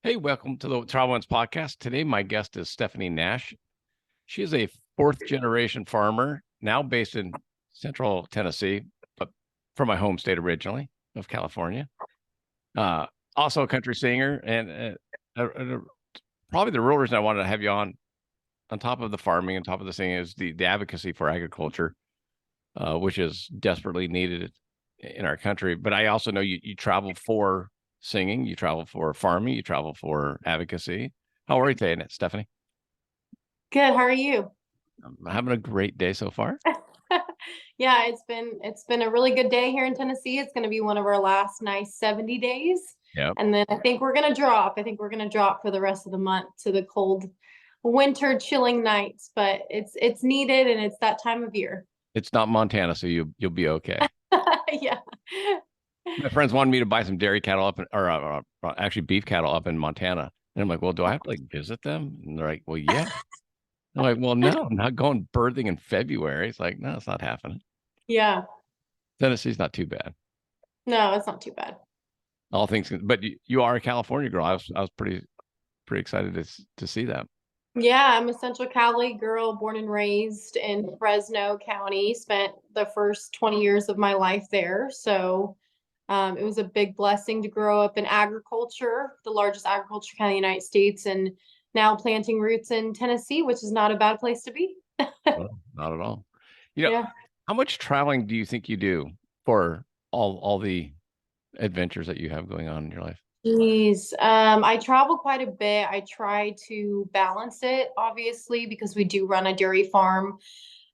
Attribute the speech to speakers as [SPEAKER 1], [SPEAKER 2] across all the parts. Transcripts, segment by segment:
[SPEAKER 1] Hey, welcome to the Travel Ones podcast. Today, my guest is Stephanie Nash. She is a fourth generation farmer, now based in central Tennessee, but from my home state originally of California. Uh, Also a country singer, and probably the real reason I wanted to have you on top of the farming, on top of the singing, is the advocacy for agriculture, which is desperately needed in our country. But I also know you travel for singing, you travel for farming, you travel for advocacy. How are you today, Stephanie?
[SPEAKER 2] Good. How are you?
[SPEAKER 1] I'm having a great day so far.
[SPEAKER 2] Yeah, it's been a really good day here in Tennessee. It's going to be one of our last nice 70 days.
[SPEAKER 1] Yep.
[SPEAKER 2] And then I think we're going to drop. I think we're going to drop for the rest of the month to the cold winter chilling nights, but it's needed and it's that time of year.
[SPEAKER 1] It's not Montana, so you'll be okay.
[SPEAKER 2] Yeah.
[SPEAKER 1] My friends wanted me to buy some dairy cattle up in, or actually beef cattle up in Montana. And I'm like, well, do I have to like visit them? And they're like, well, yeah. I'm like, well, no, I'm not going birthing in February. It's like, no, it's not happening.
[SPEAKER 2] Yeah.
[SPEAKER 1] Tennessee's not too bad.
[SPEAKER 2] No, it's not too bad.
[SPEAKER 1] All things, but you are a California girl. I was pretty excited to see that.
[SPEAKER 2] Yeah, I'm a Central Cali girl, born and raised in Fresno County. Spent the first 20 years of my life there. So it was a big blessing to grow up in agriculture, the largest agriculture county in the United States, and now planting roots in Tennessee, which is not a bad place to be.
[SPEAKER 1] Well, not at all. You know,
[SPEAKER 2] Yeah.
[SPEAKER 1] how much traveling do you think you do for all the adventures that you have going on in your life?
[SPEAKER 2] Geez. I travel quite a bit. I try to balance it, obviously, because we do run a dairy farm.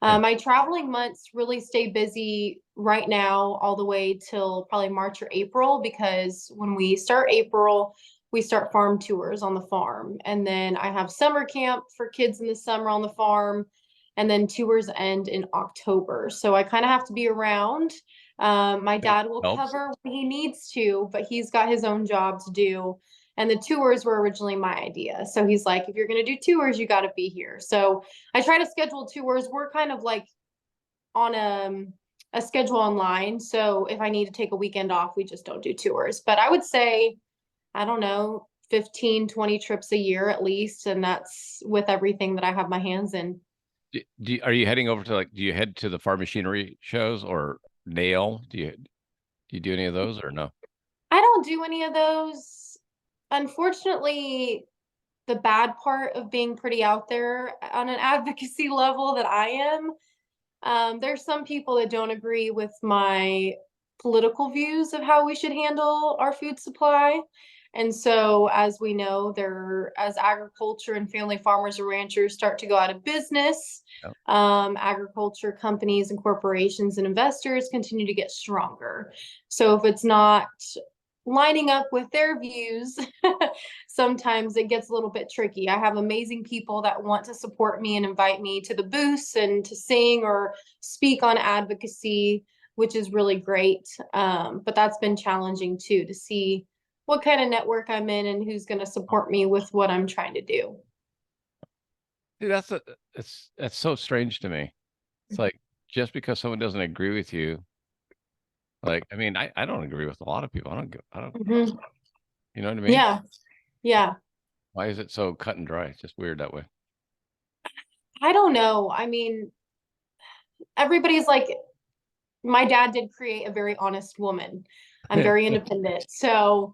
[SPEAKER 1] Yeah.
[SPEAKER 2] My traveling months really stay busy right now, all the way till probably March or April, because when we start April, we start farm tours on the farm. And then I have summer camp for kids in the summer on the farm. And then tours end in October. So I kind of have to be around. My
[SPEAKER 1] That
[SPEAKER 2] dad will
[SPEAKER 1] helps.
[SPEAKER 2] cover when he needs to, but he's got his own job to do. And the tours were originally my idea. So he's like, if you're going to do tours, you got to be here. So I try to schedule tours. We're kind of like on a schedule online. So if I need to take a weekend off, we just don't do tours. But I would say, I don't know, 15, 20 trips a year at least. And that's with everything that I have my hands in.
[SPEAKER 1] Are you heading over to do you head to the farm machinery shows or nail? Do you do any of those or no?
[SPEAKER 2] I don't do any of those. Unfortunately, the bad part of being pretty out there on an advocacy level that I am, there's some people that don't agree with my political views of how we should handle our food supply. And so, as we know, as agriculture and family farmers and ranchers start to go out of business,
[SPEAKER 1] No.
[SPEAKER 2] agriculture companies and corporations and investors continue to get stronger. So, if it's not lining up with their views, sometimes it gets a little bit tricky. I have amazing people that want to support me and invite me to the booths and to sing or speak on advocacy, which is really great. But that's been challenging too, to see what kind of network I'm in and who's going to support me with what I'm trying to do.
[SPEAKER 1] Dude, that's so strange to me. It's like just because someone doesn't agree with you, like I mean, I don't agree with a lot of people. I don't,
[SPEAKER 2] Mhm.
[SPEAKER 1] you know what I mean?
[SPEAKER 2] Yeah, yeah.
[SPEAKER 1] Why is it so cut and dry? It's just weird that way.
[SPEAKER 2] I don't know. I mean, everybody's like, my dad did create a very honest woman. I'm very independent. So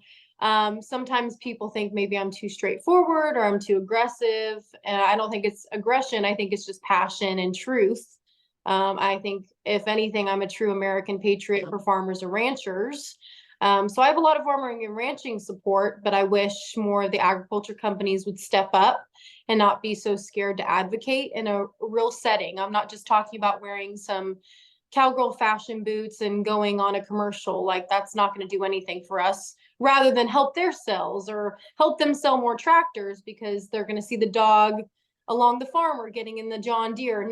[SPEAKER 2] sometimes people think maybe I'm too straightforward or I'm too aggressive. And I don't think it's aggression. I think it's just passion and truth. I think, if anything, I'm a true American patriot for farmers and ranchers. So I have a lot of farming and ranching support, but I wish more of the agriculture companies would step up and not be so scared to advocate in a real setting. I'm not just talking about wearing some cowgirl fashion boots and going on a commercial. Like, that's not going to do anything for us, rather than help their sales or help them sell more tractors because they're going to see the dog along the farm or getting in the John Deere.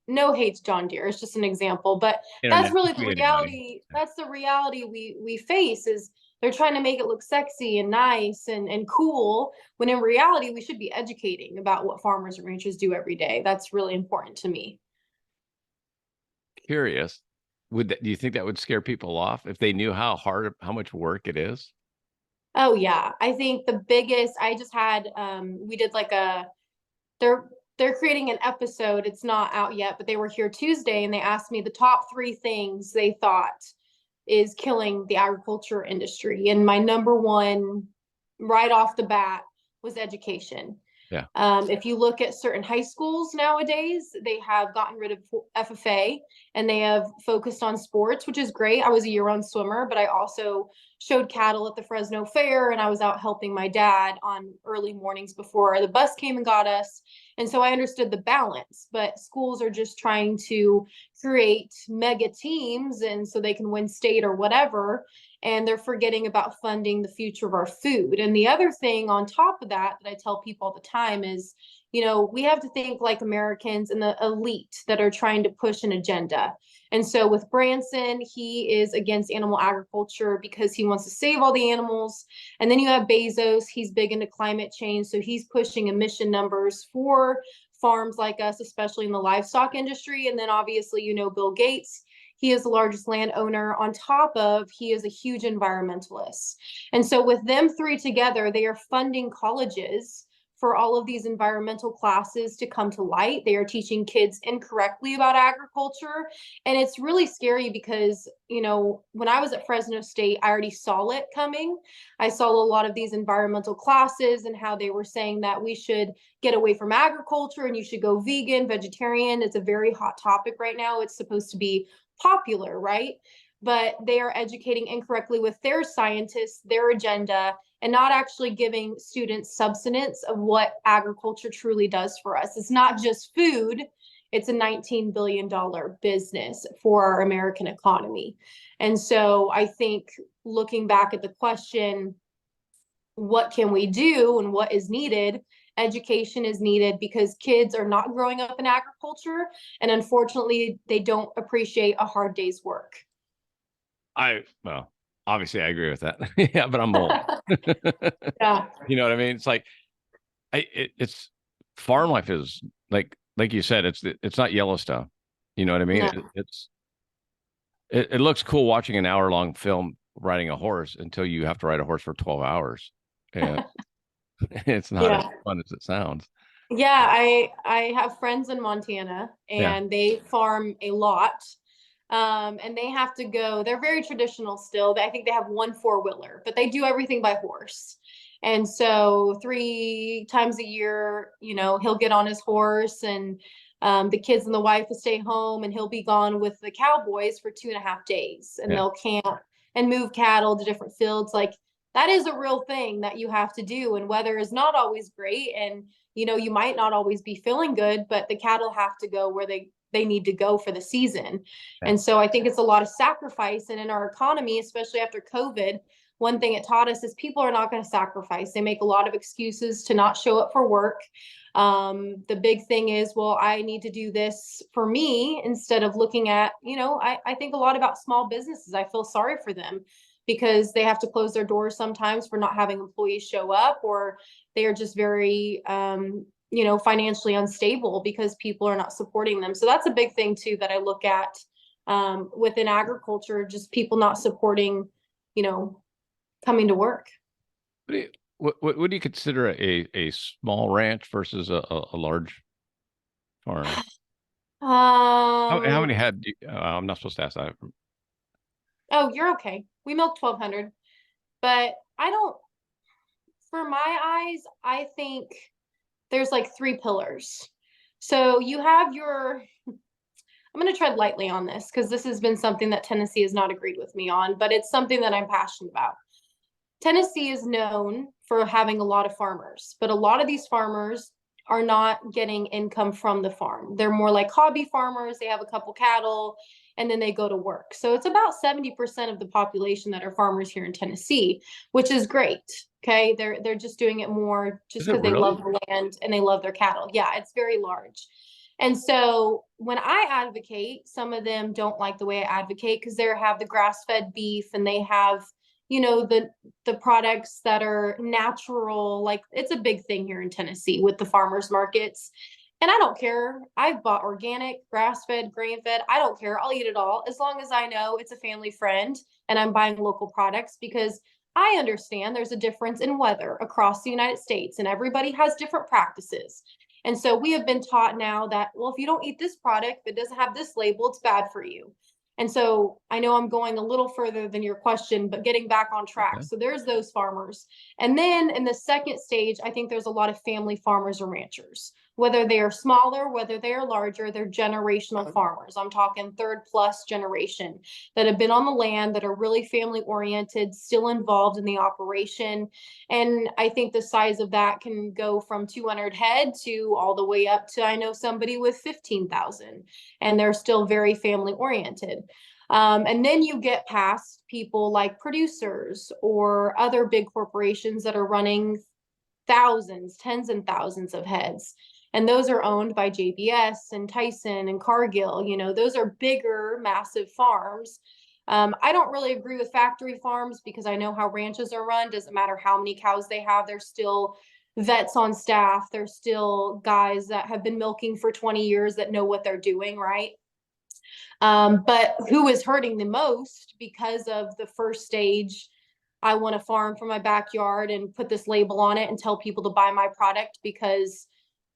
[SPEAKER 2] No hates John Deere. It's just an example, but that's
[SPEAKER 1] Internet
[SPEAKER 2] really the
[SPEAKER 1] created money.
[SPEAKER 2] reality. That's the reality we face, is they're trying to make it look sexy and nice and cool, when in reality we should be educating about what farmers and ranchers do every day. That's really important to me.
[SPEAKER 1] Curious. Do you think that would scare people off if they knew how much work it is?
[SPEAKER 2] Oh yeah. I think the biggest, I just had, we did like they're they're creating an episode. It's not out yet, but they were here Tuesday and they asked me the top three things they thought is killing the agriculture industry. And my number one right off the bat was education.
[SPEAKER 1] Yeah.
[SPEAKER 2] If you look at certain high schools nowadays, they have gotten rid of FFA and they have focused on sports, which is great. I was a year-round swimmer, but I also showed cattle at the Fresno Fair and I was out helping my dad on early mornings before the bus came and got us. And so I understood the balance, but schools are just trying to create mega teams and so they can win state or whatever, and they're forgetting about funding the future of our food. And the other thing on top of that that I tell people all the time is, we have to think like Americans and the elite that are trying to push an agenda. And so with Branson, he is against animal agriculture because he wants to save all the animals. And then you have Bezos, he's big into climate change. So he's pushing emission numbers for farms like us, especially in the livestock industry. And then obviously, Bill Gates, he is the largest landowner. On top of, he is a huge environmentalist. And so with them three together, they are funding colleges for all of these environmental classes to come to light. They are teaching kids incorrectly about agriculture. And it's really scary because, when I was at Fresno State, I already saw it coming. I saw a lot of these environmental classes and how they were saying that we should get away from agriculture and you should go vegan, vegetarian. It's a very hot topic right now. It's supposed to be popular, right? But they are educating incorrectly with their scientists, their agenda, and not actually giving students substance of what agriculture truly does for us. It's not just food, it's a $19 billion business for our American economy. And so I think looking back at the question, what can we do and what is needed? Education is needed because kids are not growing up in agriculture. And unfortunately, they don't appreciate a hard day's work.
[SPEAKER 1] Well, obviously I agree with that. Yeah, but I'm old.
[SPEAKER 2] Yeah.
[SPEAKER 1] You know what I mean? It's like, it's farm life is like you said, it's not Yellowstone. You know what I mean?
[SPEAKER 2] No.
[SPEAKER 1] It looks cool watching an hour-long film riding a horse until you have to ride a horse for 12 hours. And it's not as
[SPEAKER 2] Yeah.
[SPEAKER 1] fun as it sounds.
[SPEAKER 2] Yeah, I have friends in Montana
[SPEAKER 1] Yeah.
[SPEAKER 2] and they farm a lot. And they have to go, they're very traditional still. I think they have one four-wheeler, but they do everything by horse. And so 3 times a year, he'll get on his horse and the kids and the wife will stay home and he'll be gone with the cowboys for 2.5 days and
[SPEAKER 1] Yeah.
[SPEAKER 2] they'll camp and move cattle to different fields. Like that is a real thing that you have to do. And weather is not always great. And, you might not always be feeling good, but the cattle have to go where they need to go for the season.
[SPEAKER 1] Yeah.
[SPEAKER 2] And so I think it's a lot of sacrifice. And in our economy, especially after COVID, one thing it taught us is people are not going to sacrifice. They make a lot of excuses to not show up for work. The big thing is, well, I need to do this for me instead of looking at, I think a lot about small businesses. I feel sorry for them because they have to close their doors sometimes for not having employees show up, or they are just very, financially unstable because people are not supporting them. So that's a big thing too that I look at within agriculture, just people not supporting, coming to work.
[SPEAKER 1] What do you consider a small ranch versus a large farm? How many had I'm not supposed to ask that.
[SPEAKER 2] Oh, you're okay. We milk 1,200, but I don't, for my eyes, I think there's like 3 pillars. So you have I'm going to tread lightly on this because this has been something that Tennessee has not agreed with me on, but it's something that I'm passionate about. Tennessee is known for having a lot of farmers, but a lot of these farmers are not getting income from the farm. They're more like hobby farmers. They have a couple cattle and then they go to work. So it's about 70% of the population that are farmers here in Tennessee, which is great. Okay. They're just doing it more just because they love the land and they love their cattle. Yeah, it's very large. And so when I advocate, some of them don't like the way I advocate because they have the grass-fed beef and they have, the products that are natural. Like it's a big thing here in Tennessee with the farmers markets. And I don't care. I've bought organic, grass-fed, grain-fed. I don't care. I'll eat it all as long as I know it's a family friend and I'm buying local products because I understand there's a difference in weather across the United States and everybody has different practices. And so we have been taught now that, well, if you don't eat this product, if it doesn't have this label, it's bad for you. And so I know I'm going a little further than your question, but getting back on track.
[SPEAKER 1] Okay.
[SPEAKER 2] So there's those farmers. And then in the second stage, I think there's a lot of family farmers or ranchers, whether they are smaller, whether they are larger, they're generational farmers. I'm talking third plus generation that have been on the land, that are really family oriented, still involved in the operation. And I think the size of that can go from 200 head to all the way up to, I know somebody with 15,000, and they're still very family oriented. And then you get past people like producers or other big corporations that are running thousands, tens and thousands of heads. And those are owned by JBS and Tyson and Cargill. You know, those are bigger, massive farms. I don't really agree with factory farms because I know how ranches are run. Doesn't matter how many cows they have, they're still vets on staff. They're still guys that have been milking for 20 years that know what they're doing, right? But who is hurting the most because of the first stage? I want to farm from my backyard and put this label on it and tell people to buy my product because,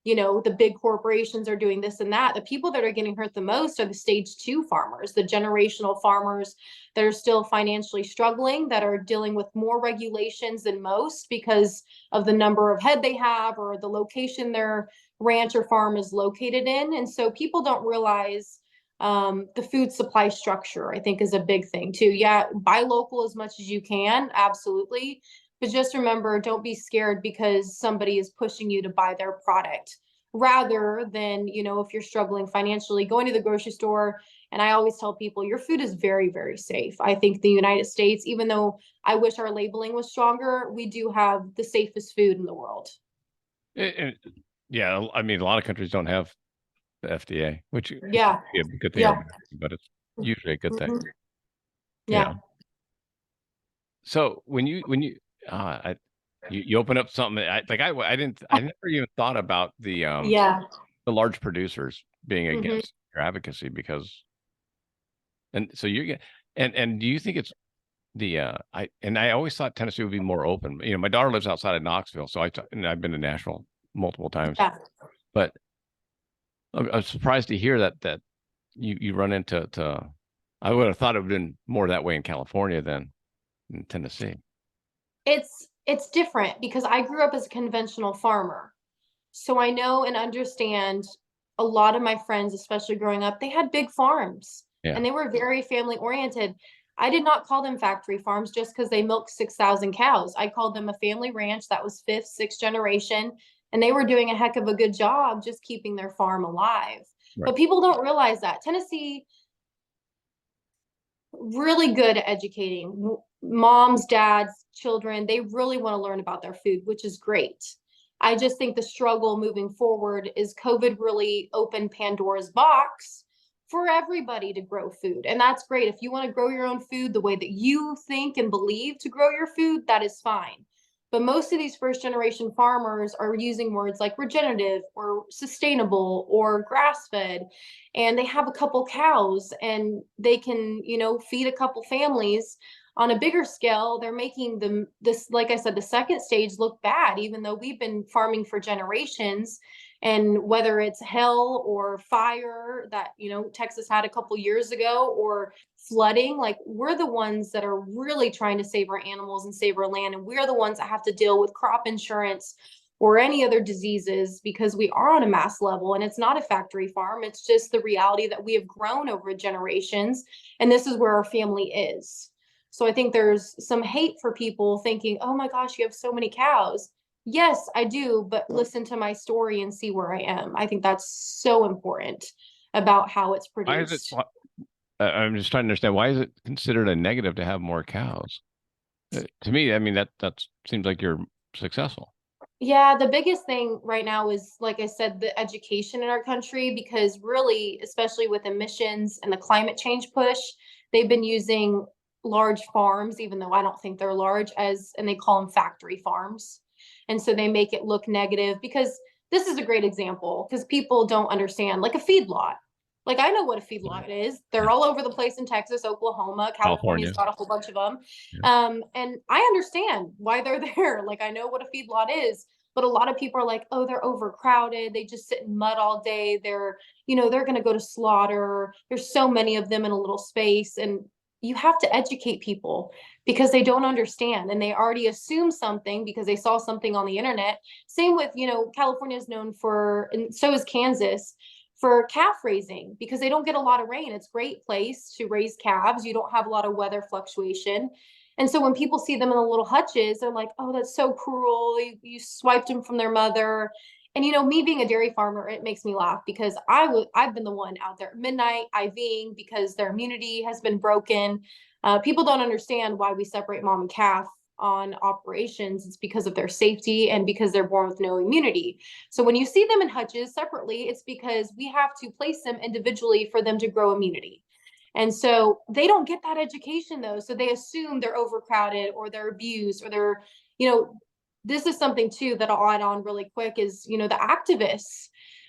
[SPEAKER 2] you know, the big corporations are doing this and that. The people that are getting hurt the most are the stage 2 farmers, the generational farmers that are still financially struggling, that are dealing with more regulations than most because of the number of head they have or the location their ranch or farm is located in. And so people don't realize the food supply structure, I think, is a big thing too. Yeah, buy local as much as you can, absolutely. But just remember, don't be scared because somebody is pushing you to buy their product. Rather than, you know, if you're struggling financially, going to the grocery store. And I always tell people your food is very, very safe. I think the United States, even though I wish our labeling was stronger, we do have the safest food in the world.
[SPEAKER 1] Yeah, I mean, a lot of countries don't have the FDA, which is
[SPEAKER 2] Yeah.
[SPEAKER 1] a good thing or
[SPEAKER 2] Yeah.
[SPEAKER 1] bad thing, but it's usually a good thing.
[SPEAKER 2] Mhm.
[SPEAKER 1] You
[SPEAKER 2] Yeah.
[SPEAKER 1] know. So you open up something I never even thought about
[SPEAKER 2] Yeah.
[SPEAKER 1] the large producers being
[SPEAKER 2] Mhm.
[SPEAKER 1] against your advocacy because and so you get and do you think it's I always thought Tennessee would be more open. You know, my daughter lives outside of Knoxville, so and I've been to Nashville multiple times,
[SPEAKER 2] Yeah.
[SPEAKER 1] but I'm surprised to hear that you run into I would have thought it would have been more that way in California than in Tennessee.
[SPEAKER 2] It's different because I grew up as a conventional farmer. So I know and understand a lot of my friends, especially growing up, they had big farms
[SPEAKER 1] Yeah,
[SPEAKER 2] and they were very family oriented. I did not call them factory farms just because they milked 6,000 cows. I called them a family ranch that was fifth, sixth generation, and they were doing a heck of a good job just keeping their farm alive.
[SPEAKER 1] right.
[SPEAKER 2] But people don't realize that. Tennessee, really good at educating moms, dads, children. They really want to learn about their food, which is great. I just think the struggle moving forward is COVID really opened Pandora's box for everybody to grow food. And that's great. If you want to grow your own food the way that you think and believe to grow your food, that is fine. But most of these first generation farmers are using words like regenerative or sustainable or grass fed, and they have a couple cows and they can, you know, feed a couple families. On a bigger scale, they're making them this, like I said, the second stage look bad, even though we've been farming for generations. And whether it's hell or fire that, you know, Texas had a couple years ago, or flooding, like we're the ones that are really trying to save our animals and save our land. And we're the ones that have to deal with crop insurance or any other diseases because we are on a mass level and it's not a factory farm. It's just the reality that we have grown over generations. And this is where our family is. So I think there's some hate for people thinking, oh my gosh, you have so many cows. Yes, I do, but listen to my story and see where I am. I think that's so important about how it's
[SPEAKER 1] Why is it?
[SPEAKER 2] produced.
[SPEAKER 1] I'm just trying to understand why is it considered a negative to have more cows? To me, I mean that seems like you're successful.
[SPEAKER 2] Yeah, the biggest thing right now is, like I said, the education in our country, because really, especially with emissions and the climate change push, they've been using large farms, even though I don't think they're large, and they call them factory farms. And so they make it look negative because this is a great example because people don't understand, like a feedlot. Like, I know what a feedlot is. They're all over the place in Texas, Oklahoma, California's
[SPEAKER 1] California.
[SPEAKER 2] got a whole bunch of them.
[SPEAKER 1] Yeah.
[SPEAKER 2] And I understand why they're there. Like, I know what a feedlot is, but a lot of people are like, oh, they're overcrowded. They just sit in mud all day. They're going to go to slaughter. There's so many of them in a little space. And you have to educate people because they don't understand and they already assume something because they saw something on the internet. Same with, California is known for, and so is Kansas, for calf raising because they don't get a lot of rain. It's a great place to raise calves. You don't have a lot of weather fluctuation. And so when people see them in the little hutches, they're like, oh, that's so cruel. You swiped them from their mother. And me being a dairy farmer, it makes me laugh because I've been the one out there at midnight IVing because their immunity has been broken. People don't understand why we separate mom and calf on operations. It's because of their safety and because they're born with no immunity. So when you see them in hutches separately, it's because we have to place them individually for them to grow immunity. And so they don't get that education though. So they assume they're overcrowded or they're abused or this is something too that I'll add on really quick is, the activists,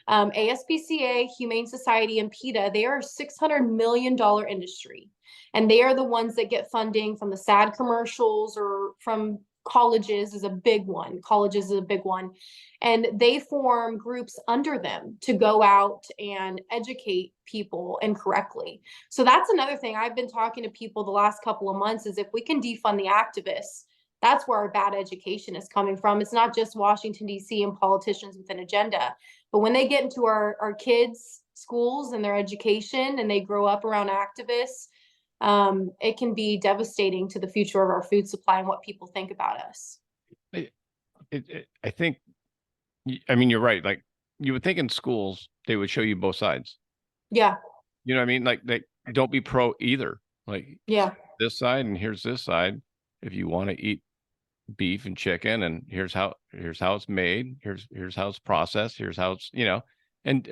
[SPEAKER 2] ASPCA, Humane Society, and PETA, they are a $600 million industry. And they are the ones that get funding from the sad commercials or from colleges is a big one. Colleges is a big one. And they form groups under them to go out and educate people incorrectly. So that's another thing I've been talking to people the last couple of months is if we can defund the activists, that's where our bad education is coming from. It's not just Washington, D.C. and politicians with an agenda, but when they get into our kids' schools and their education and they grow up around activists, it can be devastating to the future of our food supply and what people think about us.
[SPEAKER 1] I think, I mean, you're right. Like you would think in schools, they would show you both sides.
[SPEAKER 2] Yeah.
[SPEAKER 1] You know what I mean? Like they don't be pro either. Like
[SPEAKER 2] Yeah.
[SPEAKER 1] this side and here's this side. If you want to eat beef and chicken and here's how it's made, here's how it's processed, here's how it's,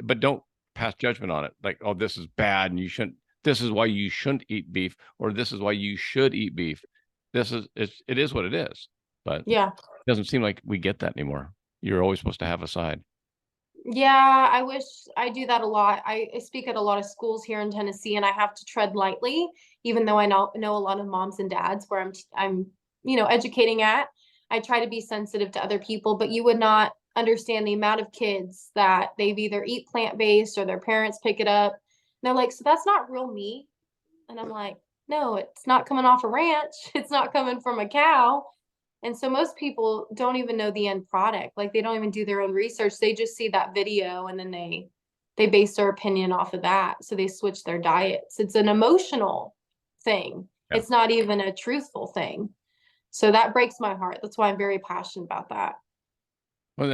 [SPEAKER 1] but don't pass judgment on it. Like, oh, this is bad and this is why you shouldn't eat beef, or this is why you should eat beef. It is what it is. But
[SPEAKER 2] yeah,
[SPEAKER 1] it doesn't seem like we get that anymore. You're always supposed to have a side.
[SPEAKER 2] yeah. I wish I do that a lot. I speak at a lot of schools here in Tennessee, and I have to tread lightly, even though I know a lot of moms and dads where I'm educating at. I try to be sensitive to other people, but you would not understand the amount of kids that they've either eat plant-based or their parents pick it up. And they're like, so that's not real meat. And I'm like, no, it's not coming off a ranch. It's not coming from a cow. And so most people don't even know the end product. Like they don't even do their own research. They just see that video and then they base their opinion off of that. So they switch their diets. It's an emotional thing.
[SPEAKER 1] Yeah.
[SPEAKER 2] It's not even a truthful thing. So that breaks my heart. That's why I'm very passionate about that.
[SPEAKER 1] Well,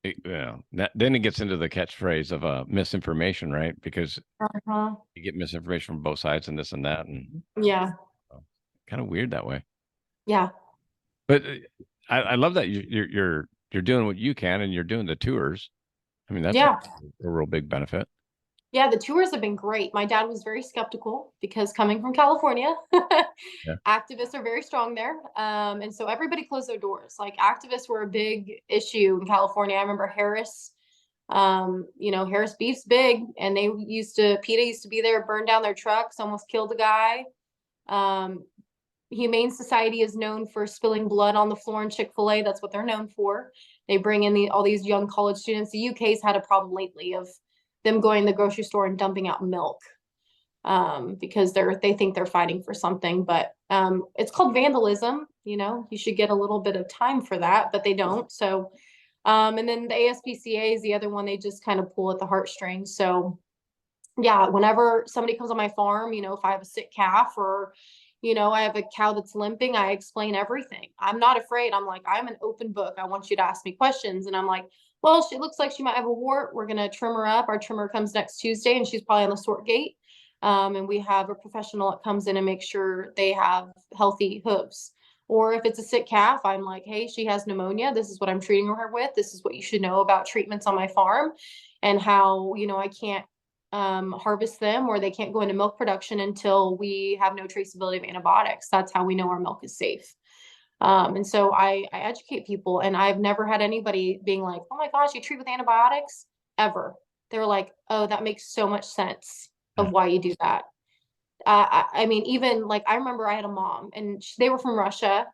[SPEAKER 1] then it gets into the catchphrase of misinformation, right? Because
[SPEAKER 2] Uh-huh.
[SPEAKER 1] you get misinformation from both sides and this and that, and
[SPEAKER 2] Yeah.
[SPEAKER 1] kind of weird that way.
[SPEAKER 2] Yeah.
[SPEAKER 1] But I love that you're doing what you can and you're doing the tours. I mean, that's
[SPEAKER 2] Yeah.
[SPEAKER 1] a real big benefit.
[SPEAKER 2] Yeah, the tours have been great. My dad was very skeptical because coming from California,
[SPEAKER 1] Yeah.
[SPEAKER 2] activists are very strong there. And so everybody closed their doors. Like activists were a big issue in California. I remember Harris, Harris beef's big and PETA used to be there, burn down their trucks, almost killed a guy. Humane Society is known for spilling blood on the floor in Chick-fil-A. That's what they're known for. They bring in all these young college students. The UK's had a problem lately of them going to the grocery store and dumping out milk because they think they're fighting for something. But it's called vandalism. You should get a little bit of time for that, but they don't. So, and then the ASPCA is the other one. They just kind of pull at the heartstrings. So, yeah, whenever somebody comes on my farm, if I have a sick calf or I have a cow that's limping, I explain everything. I'm not afraid. I'm like, I'm an open book. I want you to ask me questions. And I'm like, well, she looks like she might have a wart. We're going to trim her up. Our trimmer comes next Tuesday and she's probably on the sort gate. And we have a professional that comes in and makes sure they have healthy hooves. Or if it's a sick calf, I'm like, hey, she has pneumonia. This is what I'm treating her with. This is what you should know about treatments on my farm and how, I can't harvest them or they can't go into milk production until we have no traceability of antibiotics. That's how we know our milk is safe. And so I educate people and I've never had anybody being like, oh my gosh, you treat with antibiotics ever. they were like, oh, that makes so much sense of why you do that. I mean, even like I remember I had a mom and they were from Russia.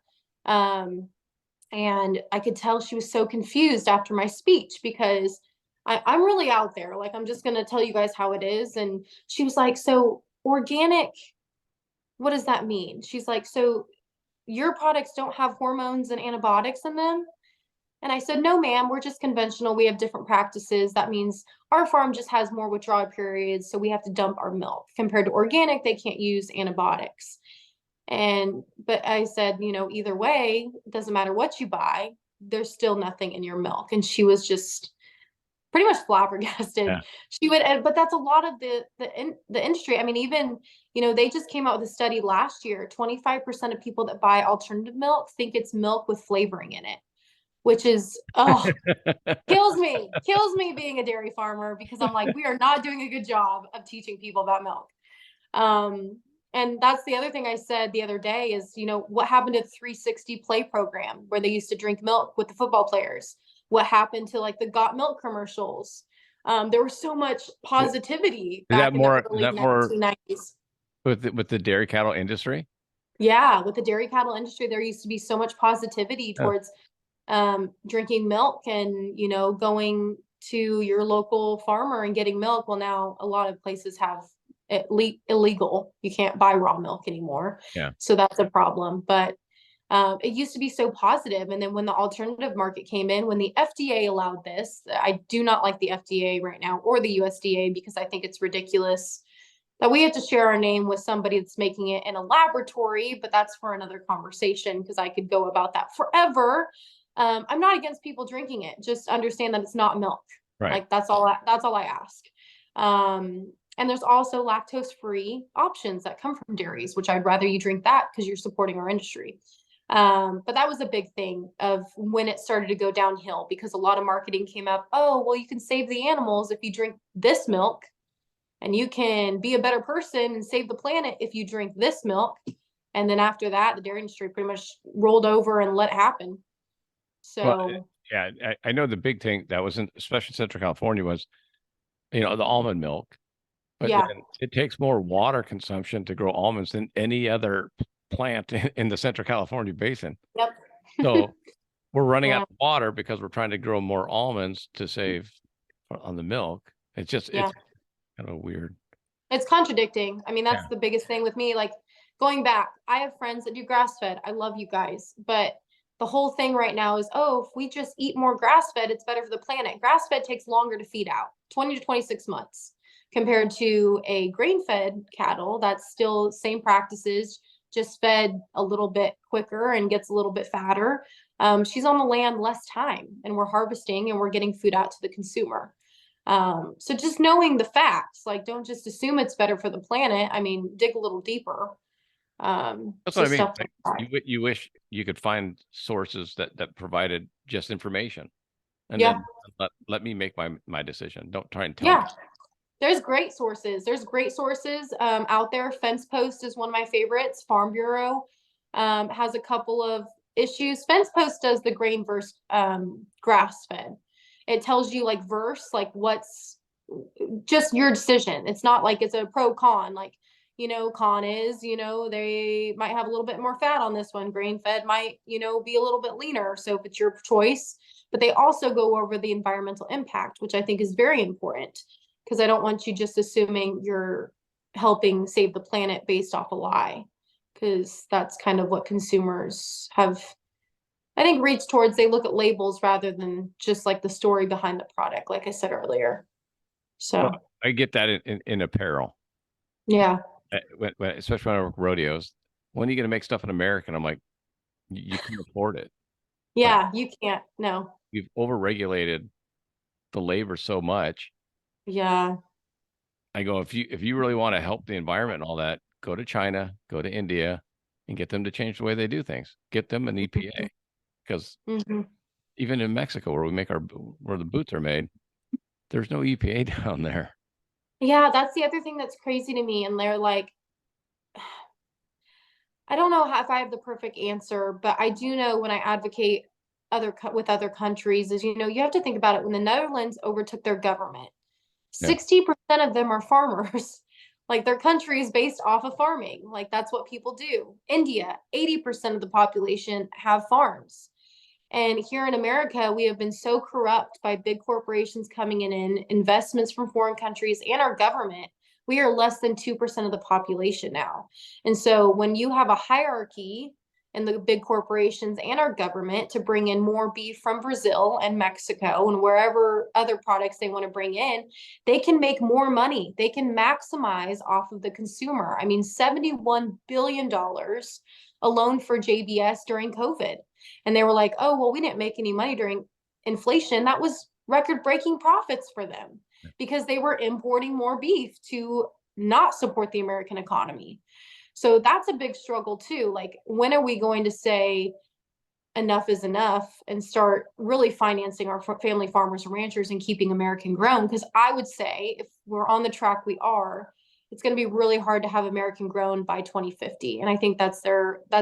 [SPEAKER 2] And I could tell she was so confused after my speech because I'm really out there. Like, I'm just going to tell you guys how it is. And she was like, so organic, what does that mean? She's like, so your products don't have hormones and antibiotics in them? And I said, no, ma'am, we're just conventional. We have different practices. That means our farm just has more withdrawal periods. So we have to dump our milk. Compared to organic, they can't use antibiotics. But I said, either way, it doesn't matter what you buy, there's still nothing in your milk. And she was just pretty much flabbergasted.
[SPEAKER 1] Yeah.
[SPEAKER 2] But that's a lot of the industry. I mean, even, they just came out with a study last year, 25% of people that buy alternative milk think it's milk with flavoring in it, which is, kills me being a dairy farmer because I'm like, we are not doing a good job of teaching people about milk. And that's the other thing I said the other day is, what happened to the 360 play program where they used to drink milk with the football players? What happened to like the Got Milk commercials? There was so much positivity
[SPEAKER 1] Is
[SPEAKER 2] back in the
[SPEAKER 1] is
[SPEAKER 2] early
[SPEAKER 1] that more
[SPEAKER 2] 1990s.
[SPEAKER 1] with the dairy cattle industry?
[SPEAKER 2] Yeah, with the dairy cattle industry, there used to be so much positivity
[SPEAKER 1] Oh,
[SPEAKER 2] towards drinking milk and, going to your local farmer and getting milk. Well, now a lot of places have it illegal. You can't buy raw milk anymore.
[SPEAKER 1] yeah.
[SPEAKER 2] So that's a problem. But it used to be so positive. And then when the alternative market came in, when the FDA allowed this, I do not like the FDA right now or the USDA because I think it's ridiculous that we have to share our name with somebody that's making it in a laboratory, but that's for another conversation because I could go about that forever. I'm not against people drinking it. Just understand that it's not milk.
[SPEAKER 1] Right.
[SPEAKER 2] Like that's all I ask. And there's also lactose-free options that come from dairies, which I'd rather you drink that because you're supporting our industry. But that was a big thing of when it started to go downhill because a lot of marketing came up. Oh, well, you can save the animals if you drink this milk, and you can be a better person and save the planet if you drink this milk. And then after that, the dairy industry pretty much rolled over and let it happen.
[SPEAKER 1] Well,
[SPEAKER 2] So
[SPEAKER 1] yeah, I know the big thing that was in, especially Central California, was the almond milk. But
[SPEAKER 2] yeah,
[SPEAKER 1] then it takes more water consumption to grow almonds than any other plant in the Central California basin.
[SPEAKER 2] yep.
[SPEAKER 1] So we're running out
[SPEAKER 2] Yeah,
[SPEAKER 1] of water because we're trying to grow more almonds to save on the milk.
[SPEAKER 2] yeah.
[SPEAKER 1] It's kind of weird.
[SPEAKER 2] It's contradicting. I mean, that's
[SPEAKER 1] Yeah.
[SPEAKER 2] the biggest thing with me. Like going back, I have friends that do grass fed. I love you guys. But the whole thing right now is, oh, if we just eat more grass fed, it's better for the planet. Grass fed takes longer to feed out, 20 to 26 months, compared to a grain fed cattle that's still same practices, just fed a little bit quicker and gets a little bit fatter. She's on the land less time and we're harvesting and we're getting food out to the consumer. So just knowing the facts, like don't just assume it's better for the planet. I mean, dig a little deeper.
[SPEAKER 1] That's what I
[SPEAKER 2] So
[SPEAKER 1] mean.
[SPEAKER 2] stuff
[SPEAKER 1] Like,
[SPEAKER 2] like that.
[SPEAKER 1] you wish you could find sources that provided just information, and
[SPEAKER 2] Yeah.
[SPEAKER 1] then let me make my decision. Don't try and tell me.
[SPEAKER 2] Yeah. There's great sources. There's great sources out there. Fence Post is one of my favorites. Farm Bureau has a couple of issues. Fence Post does the grain versus grass fed. It tells you like like what's just your decision. It's not like it's a pro con. Like, con is, they might have a little bit more fat on this one. Grain fed might, be a little bit leaner. So if it's your choice, but they also go over the environmental impact, which I think is very important because I don't want you just assuming you're helping save the planet based off a lie. Because that's kind of what consumers have, I think, reached towards. They look at labels rather than just like the story behind the product, like I said earlier.
[SPEAKER 1] Well,
[SPEAKER 2] So,
[SPEAKER 1] I get that in apparel,
[SPEAKER 2] yeah.
[SPEAKER 1] especially when I work rodeos. When are you going to make stuff in America? And I'm like, you can't afford it. Like
[SPEAKER 2] Yeah, you can't. No.
[SPEAKER 1] you've overregulated the labor so much.
[SPEAKER 2] Yeah.
[SPEAKER 1] I go, if you really want to help the environment and all that, go to China, go to India, and get them to change the way they do things. Get them an EPA, because
[SPEAKER 2] Hmm.
[SPEAKER 1] even in Mexico, where we make where the boots are made, there's no EPA down there.
[SPEAKER 2] Yeah, that's the other thing that's crazy to me. And they're like, I don't know if I have the perfect answer, but I do know when I advocate with other countries is, you have to think about it when the Netherlands overtook their government.
[SPEAKER 1] Yeah.
[SPEAKER 2] 60% of them are farmers. Like their country is based off of farming. Like that's what people do. India, 80% of the population have farms. And here in America, we have been so corrupt by big corporations coming in, investments from foreign countries, and our government. We are less than 2% of the population now. And so when you have a hierarchy in the big corporations and our government to bring in more beef from Brazil and Mexico and wherever other products they want to bring in, they can make more money. They can maximize off of the consumer. I mean, $71 billion alone for JBS during COVID. And they were like, oh, well, we didn't make any money during inflation. That was record breaking profits for them because they were importing more beef to not support the American economy. So that's a big struggle too. Like, when are we going to say enough is enough and start really financing our family farmers and ranchers and keeping American grown? Because I would say if we're on the track we are, it's going to be really hard to have American grown by 2050. And I think that's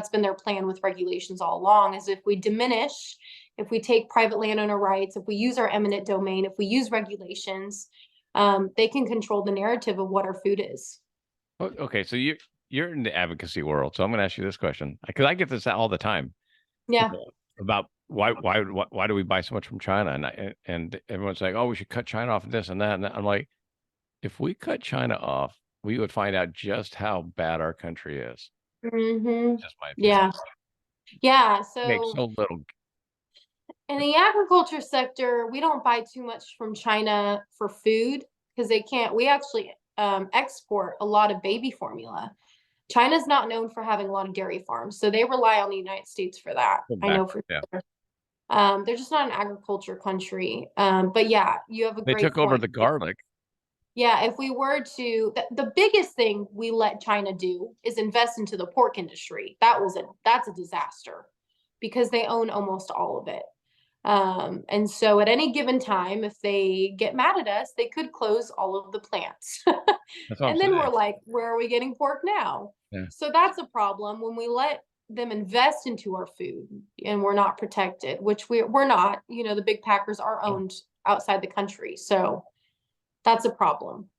[SPEAKER 2] been their plan with regulations all along, is if we diminish, if we take private landowner rights, if we use our eminent domain, if we use regulations, they can control the narrative of what our food is.
[SPEAKER 1] Okay, so you're in the advocacy world, so I'm going to ask you this question because I get this all the time.
[SPEAKER 2] Yeah.
[SPEAKER 1] About why do we buy so much from China? And everyone's like, oh, we should cut China off of this and that. And I'm like, if we cut China off, we would find out just how bad our country is.
[SPEAKER 2] Mm-hmm.
[SPEAKER 1] Just my opinion.
[SPEAKER 2] Yeah. Yeah.
[SPEAKER 1] Makes
[SPEAKER 2] So
[SPEAKER 1] so little.
[SPEAKER 2] in the agriculture sector, we don't buy too much from China for food because we actually export a lot of baby formula. China's not known for having a lot of dairy farms, so they rely on the United States for that. I know for sure. They're just not an agriculture country. But yeah, you have a
[SPEAKER 1] They
[SPEAKER 2] great
[SPEAKER 1] took over
[SPEAKER 2] point.
[SPEAKER 1] the garlic.
[SPEAKER 2] Yeah, if we were to, the biggest thing we let China do is invest into the pork industry. That's a disaster because they own almost all of it. And so at any given time, if they get mad at us, they could close all of the plants.
[SPEAKER 1] That's what I'm
[SPEAKER 2] And then
[SPEAKER 1] saying.
[SPEAKER 2] we're like, where are we getting pork now?
[SPEAKER 1] Yeah.
[SPEAKER 2] So that's a problem when we let them invest into our food and we're not protected, which we're not. You know, the big packers are owned outside the country. So that's a problem.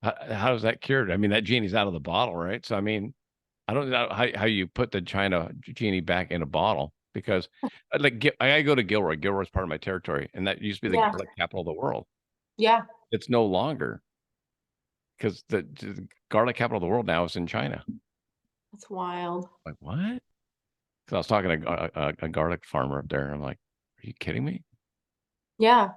[SPEAKER 1] How is that cured? I mean, that genie's out of the bottle, right? So I mean, I don't know how you put the China genie back in a bottle because like I gotta go to Gilroy. Gilroy's part of my territory, and that used to be the
[SPEAKER 2] Yeah.
[SPEAKER 1] garlic capital of the world.
[SPEAKER 2] Yeah.
[SPEAKER 1] It's no longer because the garlic capital of the world now is in China.
[SPEAKER 2] That's wild.
[SPEAKER 1] Like what? Because I was talking to a garlic farmer up there. I'm like, are you kidding me?
[SPEAKER 2] Yeah.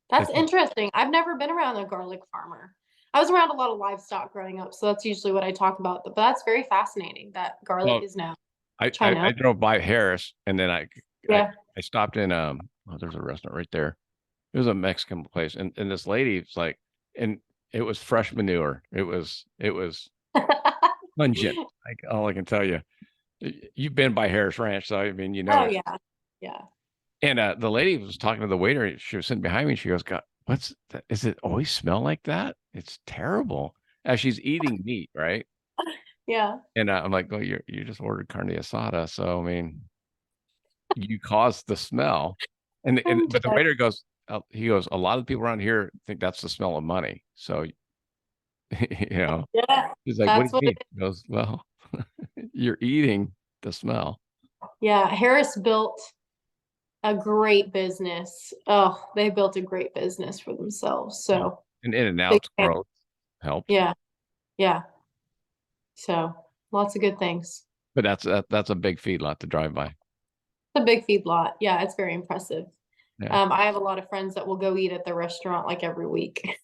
[SPEAKER 2] That's
[SPEAKER 1] It's
[SPEAKER 2] interesting. I've never been around a garlic farmer. I was around a lot of livestock growing up, so that's usually what I talk about. But that's very fascinating that garlic
[SPEAKER 1] well,
[SPEAKER 2] is now
[SPEAKER 1] I
[SPEAKER 2] China.
[SPEAKER 1] drove by Harris, and then
[SPEAKER 2] Yeah.
[SPEAKER 1] I stopped in there's a restaurant right there. It was a Mexican place, and this lady was like, and it was fresh manure. It was pungent. Like all I can tell you, you've been by Harris Ranch, so I mean, you know.
[SPEAKER 2] Oh yeah. Yeah.
[SPEAKER 1] And the lady was talking to the waiter. She was sitting behind me. And she goes, "God, what's that? Is it always smell like that? It's terrible." As she's eating meat, right?
[SPEAKER 2] Yeah.
[SPEAKER 1] And I'm like, "Well, you just ordered carne asada, so I mean, you caused the smell." But the waiter goes, he goes, "A lot of people around here think that's the smell of money." So, you know,
[SPEAKER 2] Yeah.
[SPEAKER 1] he's like, "What do
[SPEAKER 2] That's
[SPEAKER 1] you
[SPEAKER 2] what
[SPEAKER 1] mean?" He goes, "Well, you're eating the smell."
[SPEAKER 2] Yeah. Harris built a great business. Oh, they built a great business for themselves. So
[SPEAKER 1] And
[SPEAKER 2] big
[SPEAKER 1] In-N-Out's
[SPEAKER 2] fan.
[SPEAKER 1] growth helped.
[SPEAKER 2] Yeah. Yeah. So lots of good things.
[SPEAKER 1] But that's a big feedlot to drive by.
[SPEAKER 2] It's a big feedlot. Yeah, it's very impressive.
[SPEAKER 1] Yeah.
[SPEAKER 2] I have a lot of friends that will go eat at the restaurant like every week.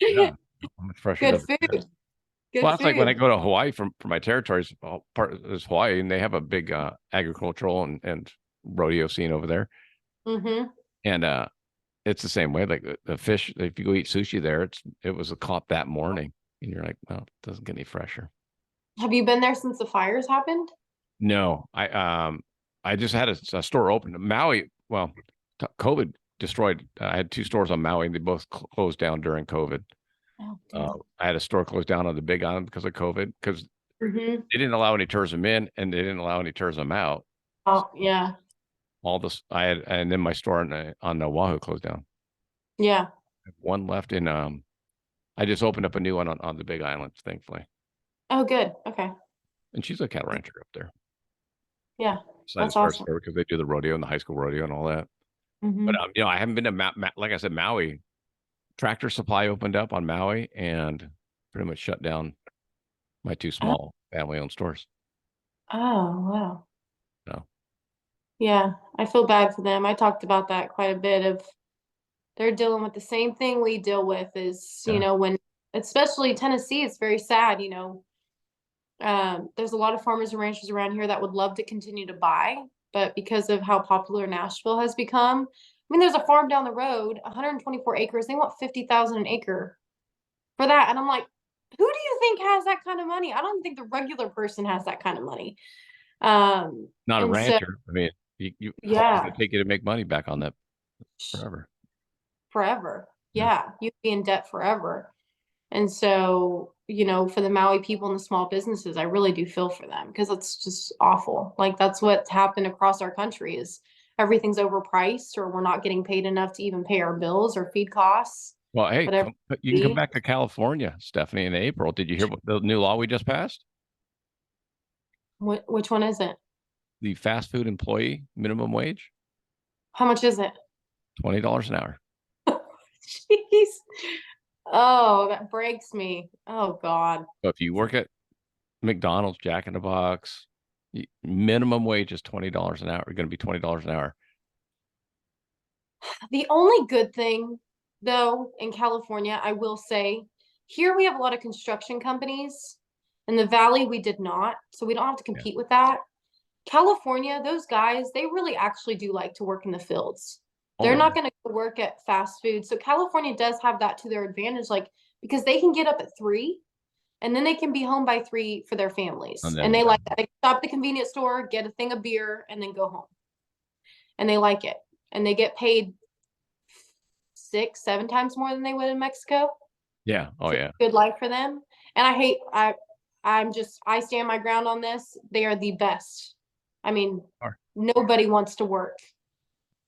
[SPEAKER 1] Yeah. How much fresher
[SPEAKER 2] Good
[SPEAKER 1] does it
[SPEAKER 2] food.
[SPEAKER 1] get?
[SPEAKER 2] Good
[SPEAKER 1] Well, that's like when I
[SPEAKER 2] food.
[SPEAKER 1] go to Hawaii for my territories, part is Hawaii, and they have a big agricultural and rodeo scene over there.
[SPEAKER 2] Mm-hmm.
[SPEAKER 1] And it's the same way. Like the fish, if you go eat sushi there, it was caught that morning. And you're like, well, it doesn't get any fresher.
[SPEAKER 2] Have you been there since the fires happened?
[SPEAKER 1] No, I just had a store open. Maui, well, COVID destroyed. I had two stores on Maui, and they both closed down during COVID.
[SPEAKER 2] Oh, damn.
[SPEAKER 1] I had a store closed down on the Big Island because of COVID, because
[SPEAKER 2] Mm-hmm.
[SPEAKER 1] they didn't allow any tourism in, and they didn't allow any tourism out.
[SPEAKER 2] Oh, yeah.
[SPEAKER 1] All this I had, and then my store on Oahu closed down.
[SPEAKER 2] Yeah.
[SPEAKER 1] I have one left in I just opened up a new one on the Big Island, thankfully.
[SPEAKER 2] Oh, good. Okay.
[SPEAKER 1] And she's a cattle rancher up there.
[SPEAKER 2] Yeah.
[SPEAKER 1] Decided to
[SPEAKER 2] That's
[SPEAKER 1] start
[SPEAKER 2] awesome.
[SPEAKER 1] store because they do the rodeo and the high school rodeo and all that. But
[SPEAKER 2] Hmm.
[SPEAKER 1] I haven't been to like I said, Maui. Tractor Supply opened up on Maui and pretty much shut down my two
[SPEAKER 2] Oh,
[SPEAKER 1] small family-owned stores.
[SPEAKER 2] oh, wow.
[SPEAKER 1] So
[SPEAKER 2] Yeah. I feel bad for them. I talked about that quite a bit of they're dealing with the same thing we deal with is,
[SPEAKER 1] yeah.
[SPEAKER 2] when especially Tennessee, it's very sad, there's a lot of farmers and ranchers around here that would love to continue to buy, but because of how popular Nashville has become, I mean, there's a farm down the road, 124 acres. They want 50,000 an acre for that, and I'm like, who do you think has that kind of money? I don't think the regular person has that kind of money.
[SPEAKER 1] Not a
[SPEAKER 2] And so
[SPEAKER 1] rancher. I mean, how long did
[SPEAKER 2] yeah,
[SPEAKER 1] it take you to make money back on that? Forever.
[SPEAKER 2] forever.
[SPEAKER 1] Yeah.
[SPEAKER 2] Yeah, you'd be in debt forever. And so, for the Maui people and the small businesses, I really do feel for them because it's just awful. Like that's what's happened across our country is everything's overpriced or we're not getting paid enough to even pay our bills or feed costs.
[SPEAKER 1] Well, hey,
[SPEAKER 2] Whatever.
[SPEAKER 1] you can come back to California, Stephanie, in April. Did you hear what the new law we just passed?
[SPEAKER 2] Which one is it?
[SPEAKER 1] The fast food employee minimum wage,
[SPEAKER 2] How much is it?
[SPEAKER 1] $20 an hour.
[SPEAKER 2] Jeez. Oh, that breaks me. Oh God.
[SPEAKER 1] So if you work at McDonald's, Jack in the Box, minimum wage is $20 an hour. Going to be $20 an hour.
[SPEAKER 2] The only good thing, though, in California, I will say, here we have a lot of construction companies. In the Valley, we did not, so we don't have to
[SPEAKER 1] Yeah.
[SPEAKER 2] compete with that. California, those guys, they really actually do like to work in the fields.
[SPEAKER 1] Oh
[SPEAKER 2] They're
[SPEAKER 1] yeah.
[SPEAKER 2] not going to work at fast food. So California does have that to their advantage, like because they can get up at 3 and then they can be home by 3 for their families.
[SPEAKER 1] And
[SPEAKER 2] And
[SPEAKER 1] then
[SPEAKER 2] they like that. They stop at the convenience store, get a thing of beer, and then go home. And they like it. And they get paid 6, 7 times more than they would in Mexico.
[SPEAKER 1] yeah. Oh
[SPEAKER 2] So it's
[SPEAKER 1] yeah.
[SPEAKER 2] a good life for them. And I stand my ground on this. They are the best. I mean,
[SPEAKER 1] Sure.
[SPEAKER 2] nobody wants to work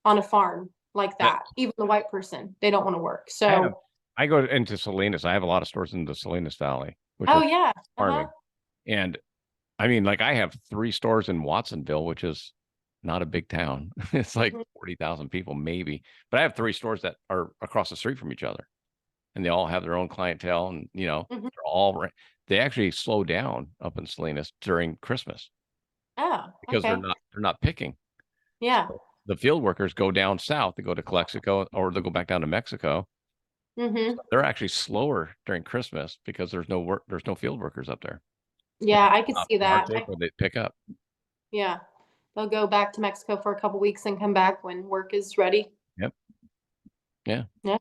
[SPEAKER 2] on a farm like
[SPEAKER 1] That-
[SPEAKER 2] that. Even the white person, they don't want to work.
[SPEAKER 1] I have.
[SPEAKER 2] So,
[SPEAKER 1] I go into Salinas. I have a lot of stores in the Salinas Valley, which
[SPEAKER 2] oh
[SPEAKER 1] is
[SPEAKER 2] yeah, uh-huh.
[SPEAKER 1] farming. And I mean, like I have 3 stores in Watsonville, which is not a big town. It's like
[SPEAKER 2] Mhm.
[SPEAKER 1] 40,000 people, maybe. But I have 3 stores that are across the street from each other, and they all have their own clientele, and
[SPEAKER 2] Mhm.
[SPEAKER 1] they're all they actually slow down up in Salinas during Christmas
[SPEAKER 2] Oh,
[SPEAKER 1] because they're
[SPEAKER 2] okay.
[SPEAKER 1] not picking.
[SPEAKER 2] Yeah.
[SPEAKER 1] So the field workers go down south, they go to Calexico, or they'll go back down to Mexico.
[SPEAKER 2] Hmm.
[SPEAKER 1] So they're actually slower during Christmas because there's no field workers up there. And
[SPEAKER 2] Yeah, I could see
[SPEAKER 1] March,
[SPEAKER 2] that.
[SPEAKER 1] April, they pick up.
[SPEAKER 2] Yeah. They'll go back to Mexico for a couple weeks and come back when work is ready.
[SPEAKER 1] Yep. Yeah.
[SPEAKER 2] Yeah.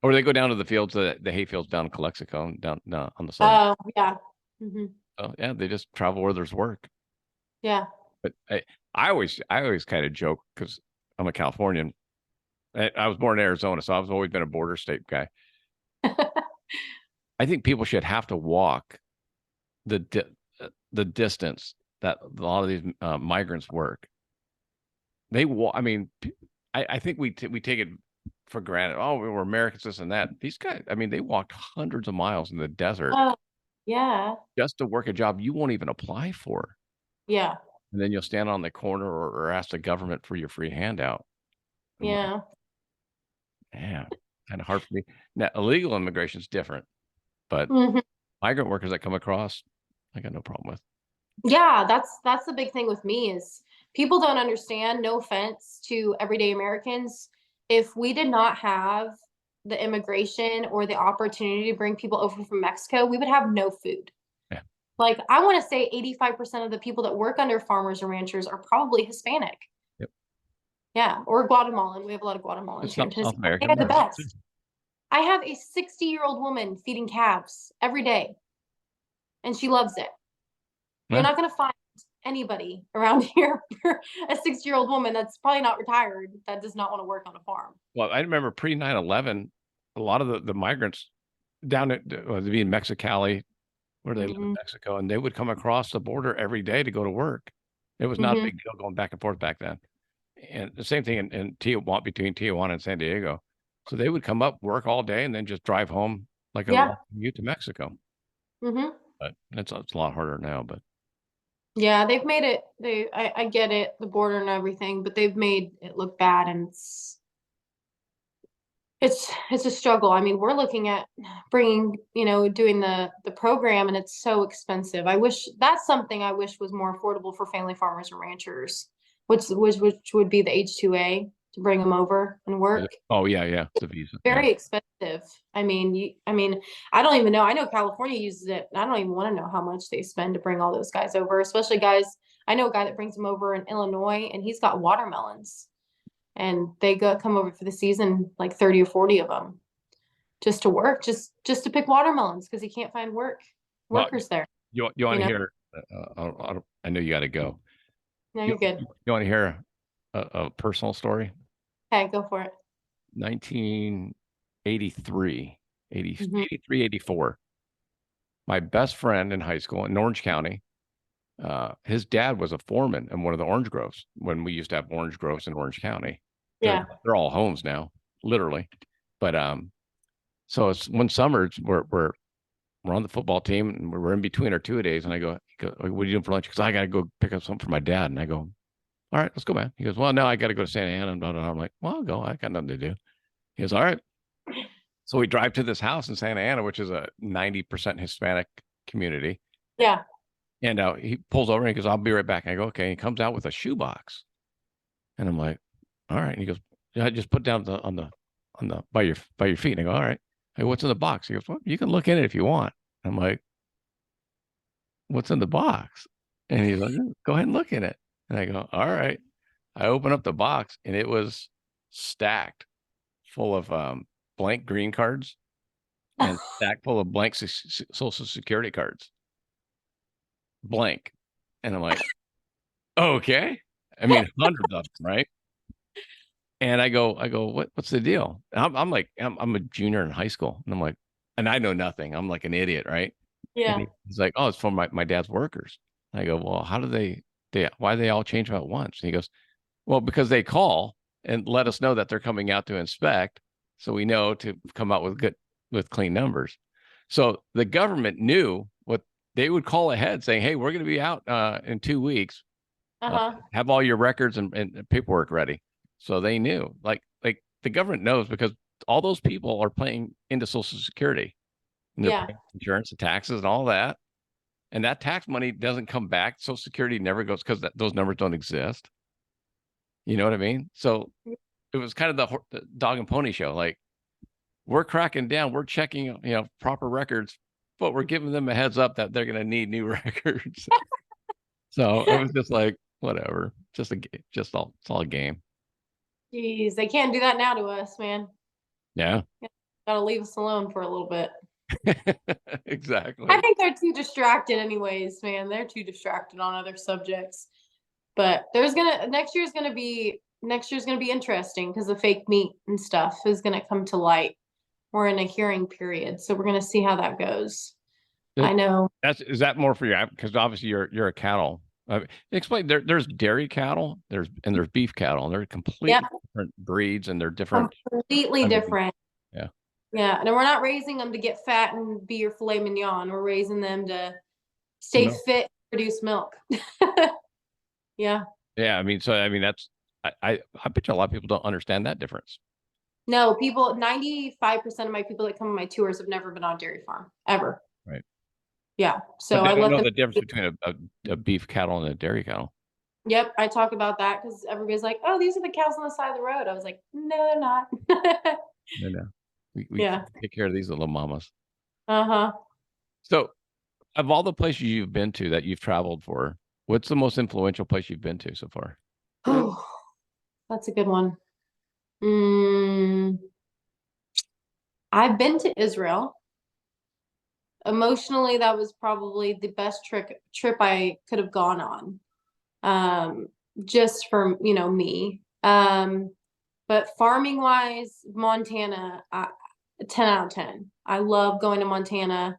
[SPEAKER 1] Or they go down to the fields, the hay fields down in Calexico, down on the southern.
[SPEAKER 2] Oh, yeah. Hmm.
[SPEAKER 1] Oh yeah, they just travel where there's work.
[SPEAKER 2] Yeah.
[SPEAKER 1] But I always kind of joke because I'm a Californian. I was born in Arizona, so I've always been a border state guy. I think people should have to walk the distance that a lot of these migrants work. They walk. I mean, I think we take it for granted. Oh, we're Americans, this and that. These guys, I mean, they walked hundreds of miles in the desert
[SPEAKER 2] Oh, yeah.
[SPEAKER 1] just to work a job you won't even apply for.
[SPEAKER 2] Yeah.
[SPEAKER 1] And then you'll stand on the corner or ask the government for your free handout. I'm like,
[SPEAKER 2] Yeah.
[SPEAKER 1] man, kind of hard for me. Now, illegal immigration is different, but
[SPEAKER 2] Hmm.
[SPEAKER 1] migrant workers that come across, I got no problem with.
[SPEAKER 2] Yeah, that's the big thing with me is people don't understand, no offense to everyday Americans, if we did not have the immigration or the opportunity to bring people over from Mexico, we would have no food.
[SPEAKER 1] Yeah.
[SPEAKER 2] Like I want to say 85% of the people that work under farmers and ranchers are probably Hispanic.
[SPEAKER 1] Yep.
[SPEAKER 2] Yeah, or Guatemalan. We have a lot of Guatemalans
[SPEAKER 1] It's
[SPEAKER 2] here in
[SPEAKER 1] South
[SPEAKER 2] Tennessee. They
[SPEAKER 1] American.
[SPEAKER 2] are the
[SPEAKER 1] Yeah.
[SPEAKER 2] best. I have a 60-year-old woman feeding calves every day, and she loves it. You're
[SPEAKER 1] Yeah.
[SPEAKER 2] not going to find anybody around here for a 60-year-old woman that's probably not retired that does not want to work on a farm.
[SPEAKER 1] Well, I remember pre 9/11, a lot of the migrants down at to be in Mexicali, where they live in
[SPEAKER 2] Hmm.
[SPEAKER 1] Mexico, and they would come across the border every day to go to work. It was not a
[SPEAKER 2] Hmm.
[SPEAKER 1] big deal going back and forth back then. And the same thing in Tijuana, between Tijuana and San Diego. So they would come up, work all day, and then just drive home like a
[SPEAKER 2] Yeah.
[SPEAKER 1] long commute to Mexico.
[SPEAKER 2] Hmm.
[SPEAKER 1] But it's a lot harder now. But
[SPEAKER 2] Yeah, they've made it, I get it, the border and everything, but they've made it look bad, and it's a struggle. I mean, we're looking at bringing, doing the program, and it's so expensive. That's something I wish was more affordable for family farmers and ranchers, which would be the H-2A to bring them over and work.
[SPEAKER 1] oh yeah, it's a visa. Yeah.
[SPEAKER 2] Very expensive. I mean, I don't even know. I know California uses it. I don't even want to know how much they spend to bring all those guys over, especially guys. I know a guy that brings them over in Illinois, and he's got watermelons, and they come over for the season, like 30 or 40 of them, just to work, just to pick watermelons because he can't find
[SPEAKER 1] Well,
[SPEAKER 2] workers there.
[SPEAKER 1] you want
[SPEAKER 2] You
[SPEAKER 1] to
[SPEAKER 2] know,
[SPEAKER 1] hear? I know you got to go.
[SPEAKER 2] no,
[SPEAKER 1] You,
[SPEAKER 2] you're good.
[SPEAKER 1] you want to hear a personal story?
[SPEAKER 2] Okay, go for it.
[SPEAKER 1] 1983, 80,
[SPEAKER 2] Hmm.
[SPEAKER 1] 83, 84. My best friend in high school in Orange County, his dad was a foreman in one of the orange groves when we used to have orange groves in Orange County.
[SPEAKER 2] Yeah.
[SPEAKER 1] They're all homes now, literally. But so it's one summer we're on the football team and we're in between our two days, and I go, "What are you doing for lunch?" Because I got to go pick up something for my dad, and I go, "All right, let's go, man." He goes, "Well, no, I got to go to Santa Ana." And blah, blah, blah. I'm like, "Well, I'll go. I got nothing to do." He goes, "All right." So we drive to this house in Santa Ana, which is a 90% Hispanic community.
[SPEAKER 2] Yeah.
[SPEAKER 1] And he pulls over and he goes, "I'll be right back." I go, "Okay." He comes out with a shoebox, and I'm like, "All right." And he goes, "Yeah, just put down on the by your feet." And I go, "All right." I go, "What's in the box?" He goes, "Well, you can look in it if you want." I'm like, "What's in the box?" And he's like, "Go ahead and look in it." And I go, "All right." I open up the box, and it was stacked full of blank green cards and stacked full of blank social security cards, blank. And I'm like, "Okay." I mean, hundreds of them, right? And what's the deal? And I'm like, I'm a junior in high school. And I'm like, and I know nothing. I'm like an idiot, right? And
[SPEAKER 2] Yeah.
[SPEAKER 1] he's like, "Oh, it's from my dad's workers." And I go, "Well, how do why do they all change them at once?" And he goes, "Well, because they call and let us know that they're coming out to inspect. So we know to come out with clean numbers." So the government knew what they would call ahead saying, "Hey, we're going to be out in 2 weeks.
[SPEAKER 2] Uh-huh.
[SPEAKER 1] Have all your records and paperwork ready." So they knew, like the government knows because all those people are paying into Social Security and they're
[SPEAKER 2] Yeah.
[SPEAKER 1] paying insurance and taxes and all that. And that tax money doesn't come back. Social Security never goes because those numbers don't exist. You know what I mean? So it was kind of the dog and pony show. Like, we're cracking down, we're checking, proper records, but we're giving them a heads up that they're going to need new records. So it was just like, whatever, it's all a game.
[SPEAKER 2] Jeez, they can't do that now to us, man.
[SPEAKER 1] Yeah.
[SPEAKER 2] Gotta leave us alone for a little bit. I
[SPEAKER 1] Exactly.
[SPEAKER 2] think they're too distracted anyways, man. They're too distracted on other subjects. But next year's gonna be interesting because the fake meat and stuff is gonna come to light. We're in a hearing period, so we're gonna see how that goes. I
[SPEAKER 1] It,
[SPEAKER 2] know.
[SPEAKER 1] is that more for your, because obviously you're a cattle. Explain, there's dairy cattle, there's beef cattle, and they're
[SPEAKER 2] Yep,
[SPEAKER 1] completely different breeds and they're different.
[SPEAKER 2] completely
[SPEAKER 1] I mean,
[SPEAKER 2] different.
[SPEAKER 1] yeah.
[SPEAKER 2] Yeah, and we're not raising them to get fat and be your filet mignon. We're raising them to stay
[SPEAKER 1] No.
[SPEAKER 2] fit, produce milk. Yeah.
[SPEAKER 1] Yeah. I mean, so I mean that's I bet you a lot of people don't understand that difference.
[SPEAKER 2] No, 95% of my people that come on my tours have never been on a dairy farm ever.
[SPEAKER 1] Right.
[SPEAKER 2] Yeah.
[SPEAKER 1] But
[SPEAKER 2] So
[SPEAKER 1] they
[SPEAKER 2] I
[SPEAKER 1] don't
[SPEAKER 2] let
[SPEAKER 1] know
[SPEAKER 2] them,
[SPEAKER 1] the difference between a beef cattle and a dairy cattle.
[SPEAKER 2] yep, I talk about that because everybody's like, oh, these are the cows on the side of the road. I was like, no, they're not.
[SPEAKER 1] No, no. We
[SPEAKER 2] Yeah.
[SPEAKER 1] take care of these little mamas.
[SPEAKER 2] Uh-huh.
[SPEAKER 1] So, of all the places you've been to that you've traveled for, what's the most influential place you've been to so far?
[SPEAKER 2] Oh, that's a good one. Mm, I've been to Israel. Emotionally, that was probably the best trip I could have gone on. Um, just for, me. But farming wise, Montana, 10 out of 10. I love going to Montana.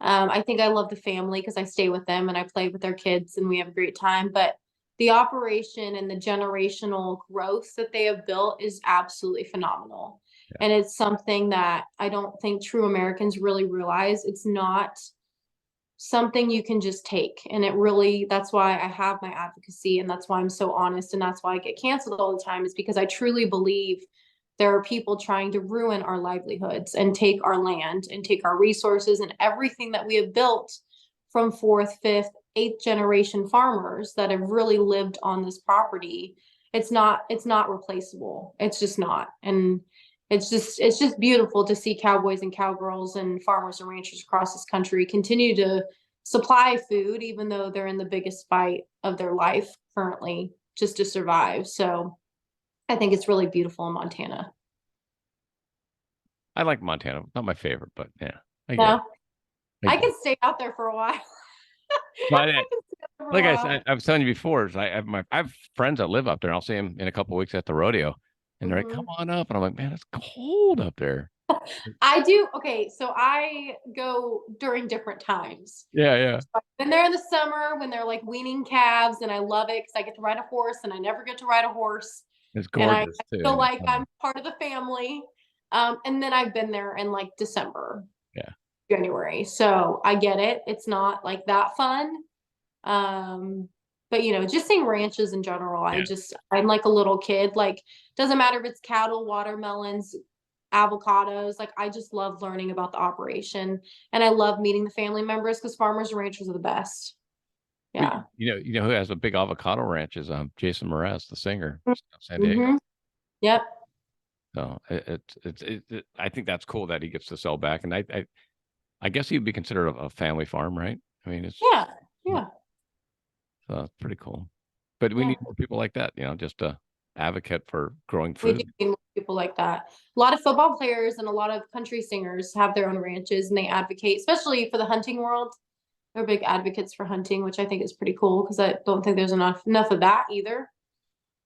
[SPEAKER 2] I think I love the family because I stay with them and I play with their kids and we have a great time. But the operation and the generational growth that they have built is absolutely phenomenal. And it's something that I don't think true Americans really realize. It's not something you can just take. And it really, that's why I have my advocacy, and that's why I'm so honest, and that's why I get canceled all the time, is because I truly believe there are people trying to ruin our livelihoods and take our land and take our resources and everything that we have built from fourth, fifth, eighth generation farmers that have really lived on this property. It's not replaceable. It's just not. And it's just beautiful to see cowboys and cowgirls and farmers and ranchers across this country continue to supply food, even though they're in the biggest fight of their life currently just to survive. So I think it's really beautiful in Montana.
[SPEAKER 1] I like Montana. Not my favorite, but yeah, I get it.
[SPEAKER 2] No,
[SPEAKER 1] I
[SPEAKER 2] I
[SPEAKER 1] get
[SPEAKER 2] can
[SPEAKER 1] it.
[SPEAKER 2] stay out there for a while.
[SPEAKER 1] But
[SPEAKER 2] I can stay out there for a
[SPEAKER 1] like
[SPEAKER 2] while.
[SPEAKER 1] I was telling you before, is I have friends that live up there. And I'll see them in a couple of weeks at the rodeo, and they're like, "Come
[SPEAKER 2] Mhm.
[SPEAKER 1] on up," and I'm like, "Man, it's cold up there."
[SPEAKER 2] I do. Okay, so I go during different times.
[SPEAKER 1] Yeah, yeah,
[SPEAKER 2] I've been there in the summer when they're like weaning calves, and I love it because I get to ride a horse, and I never get to ride a horse,
[SPEAKER 1] it's
[SPEAKER 2] and I
[SPEAKER 1] gorgeous too
[SPEAKER 2] feel
[SPEAKER 1] in the
[SPEAKER 2] like
[SPEAKER 1] summer.
[SPEAKER 2] I'm part of the family. And then I've been there in like December,
[SPEAKER 1] Yeah,
[SPEAKER 2] January. So I get it. It's not like that fun. Um, but just seeing ranches in general,
[SPEAKER 1] yeah.
[SPEAKER 2] I'm like a little kid. Like, doesn't matter if it's cattle, watermelons, avocados. Like, I just love learning about the operation, and I love meeting the family members because farmers and ranchers are the best. Yeah.
[SPEAKER 1] You know who has a big avocado ranch is Jason Mraz, the singer, San Diego.
[SPEAKER 2] Mm-hmm. Yep.
[SPEAKER 1] So I think that's cool that he gets to sell back, and I guess he'd be considered a family farm, right? I mean,
[SPEAKER 2] Yeah. Yeah.
[SPEAKER 1] it's pretty cool. But we
[SPEAKER 2] Yeah.
[SPEAKER 1] need more people like that, just to advocate for growing
[SPEAKER 2] We do
[SPEAKER 1] food.
[SPEAKER 2] need more people like that. A lot of football players and a lot of country singers have their own ranches, and they advocate, especially for the hunting world. They're big advocates for hunting, which I think is pretty cool because I don't think there's enough of that either.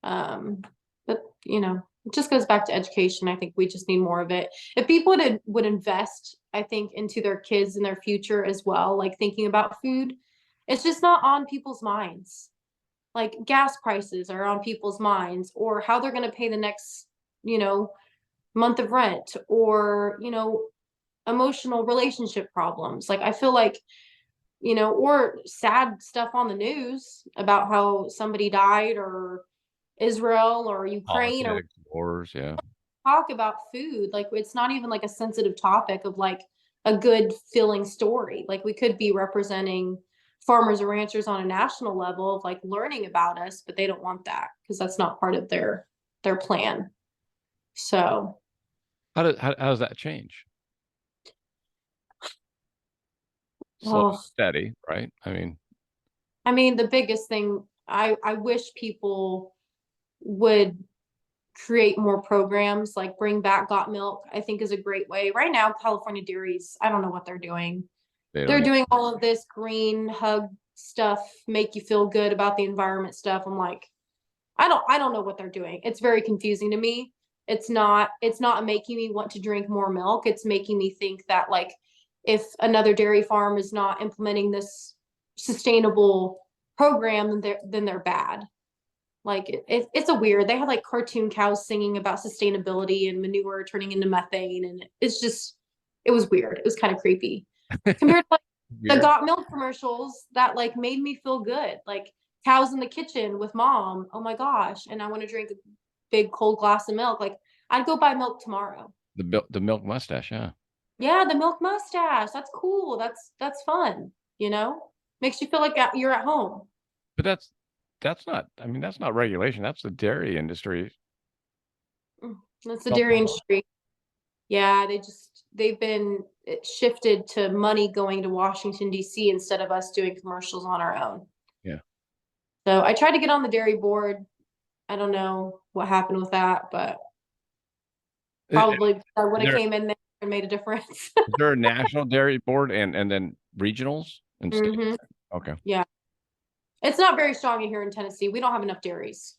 [SPEAKER 2] Um, but it just goes back to education. I think we just need more of it. If people would invest, I think, into their kids and their future as well, like thinking about food, it's just not on people's minds. Like gas prices are on people's minds, or how they're going to pay the next, you know, month of rent, or emotional relationship problems. Like I feel like or sad stuff on the news about how somebody died, or Israel or Ukraine, or
[SPEAKER 1] Politics, wars, yeah.
[SPEAKER 2] talk about food. Like it's not even like a sensitive topic of like a good feeling story. Like we could be representing farmers and ranchers on a national level of like learning about us, but they don't want that because that's not part of their plan. So,
[SPEAKER 1] How does that change? Slow and
[SPEAKER 2] oh,
[SPEAKER 1] steady, right?
[SPEAKER 2] I mean, the biggest thing I wish people would create more programs, like bring back got milk. I think is a great way. Right now California dairies, I don't know what they're doing.
[SPEAKER 1] They don't
[SPEAKER 2] They're
[SPEAKER 1] need
[SPEAKER 2] doing all of this green hug stuff, make you feel good about the environment stuff. I'm like, I don't know what they're doing. It's very confusing to me. It's not making me want to drink more milk. It's making me think that like if another dairy farm is not implementing this sustainable program, then they're bad. Like it's a weird. They had like cartoon cows singing about sustainability and manure turning into methane, and it was weird. It was kind of creepy compared to like the
[SPEAKER 1] weird.
[SPEAKER 2] got milk commercials that like made me feel good. Like cows in the kitchen with mom. Oh my gosh. And I want to drink a big cold glass of milk. Like I'd go buy milk tomorrow.
[SPEAKER 1] The milk mustache, yeah.
[SPEAKER 2] Yeah, the milk mustache. That's cool. That's fun, you know? Makes you feel like you're at home.
[SPEAKER 1] But that's not. That's not regulation. That's the dairy industry.
[SPEAKER 2] That's the dairy industry. Yeah, they've been shifted to money going to Washington D.C. instead of us doing commercials on our own.
[SPEAKER 1] Yeah.
[SPEAKER 2] So I tried to get on the dairy board. I don't know what happened with that, but probably I would have
[SPEAKER 1] There
[SPEAKER 2] came in there and made a difference.
[SPEAKER 1] is there a national dairy board and then regionals and states?
[SPEAKER 2] Hmm.
[SPEAKER 1] Okay.
[SPEAKER 2] Yeah, it's not very strong here in Tennessee. We don't have enough dairies.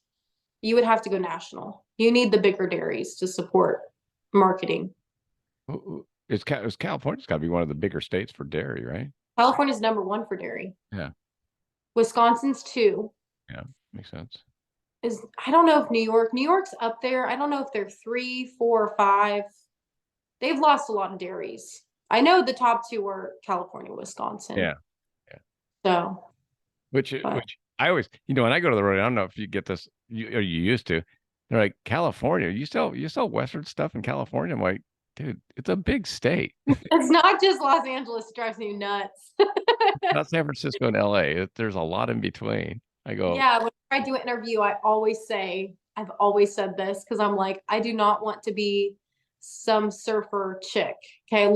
[SPEAKER 2] You would have to go national. You need the bigger dairies to support marketing.
[SPEAKER 1] It's California's got to be one of the bigger states for dairy, right?
[SPEAKER 2] California's number one for dairy.
[SPEAKER 1] Yeah.
[SPEAKER 2] Wisconsin's two.
[SPEAKER 1] Yeah. Makes sense.
[SPEAKER 2] I don't know if New York's up there. I don't know if they're 3, 4, or 5. They've lost a lot of dairies. I know the top 2 were California, Wisconsin.
[SPEAKER 1] Yeah. Yeah.
[SPEAKER 2] So, but
[SPEAKER 1] Which I always, when I go to the rodeo, I don't know if you get this, or you used to. They're like, California, you sell Western stuff in California. I'm like, dude, it's a big state.
[SPEAKER 2] it's not just Los Angeles, it drives me nuts.
[SPEAKER 1] Not San Francisco and LA. There's a lot in between. I go,
[SPEAKER 2] Yeah, when I do an interview, I've always said this because I'm like, I do not want to be some surfer chick. Okay,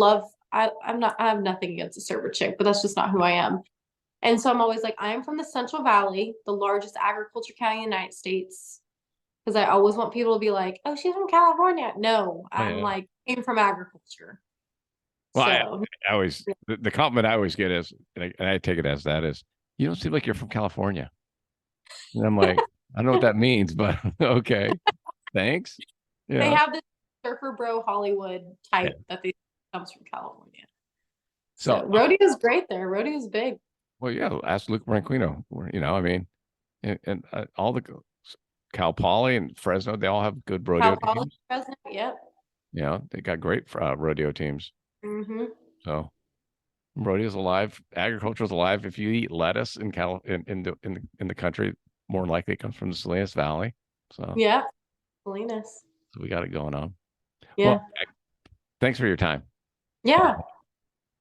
[SPEAKER 2] I have nothing against a surfer chick, but that's just not who I am. And so I'm always like, I am from the Central Valley, the largest agriculture county in the United States. Because I always want people to be like, oh, she's from California. No,
[SPEAKER 1] oh
[SPEAKER 2] I'm
[SPEAKER 1] yeah.
[SPEAKER 2] like, came from agriculture.
[SPEAKER 1] Well,
[SPEAKER 2] So
[SPEAKER 1] I always the compliment I always get is, and I take it as that is, you don't seem like you're from California. And I'm like, I don't know what that means, but okay, thanks.
[SPEAKER 2] they
[SPEAKER 1] Yeah.
[SPEAKER 2] have this surfer bro Hollywood
[SPEAKER 1] Yeah.
[SPEAKER 2] type that they comes from California.
[SPEAKER 1] So,
[SPEAKER 2] So rodeo's great there. Rodeo's big.
[SPEAKER 1] well, yeah, ask Luke Branquino. I mean, and all the Cal Poly and Fresno, they all have good rodeo
[SPEAKER 2] Cal Poly
[SPEAKER 1] teams.
[SPEAKER 2] president. Yep.
[SPEAKER 1] They got great rodeo teams.
[SPEAKER 2] Mm-hmm.
[SPEAKER 1] So rodeo's alive, agriculture's alive. If you eat lettuce in the country, more than likely it comes from the Salinas Valley. So,
[SPEAKER 2] Yeah. Salinas.
[SPEAKER 1] so we got it going on.
[SPEAKER 2] Yeah.
[SPEAKER 1] Well, thanks for your time.
[SPEAKER 2] Yeah.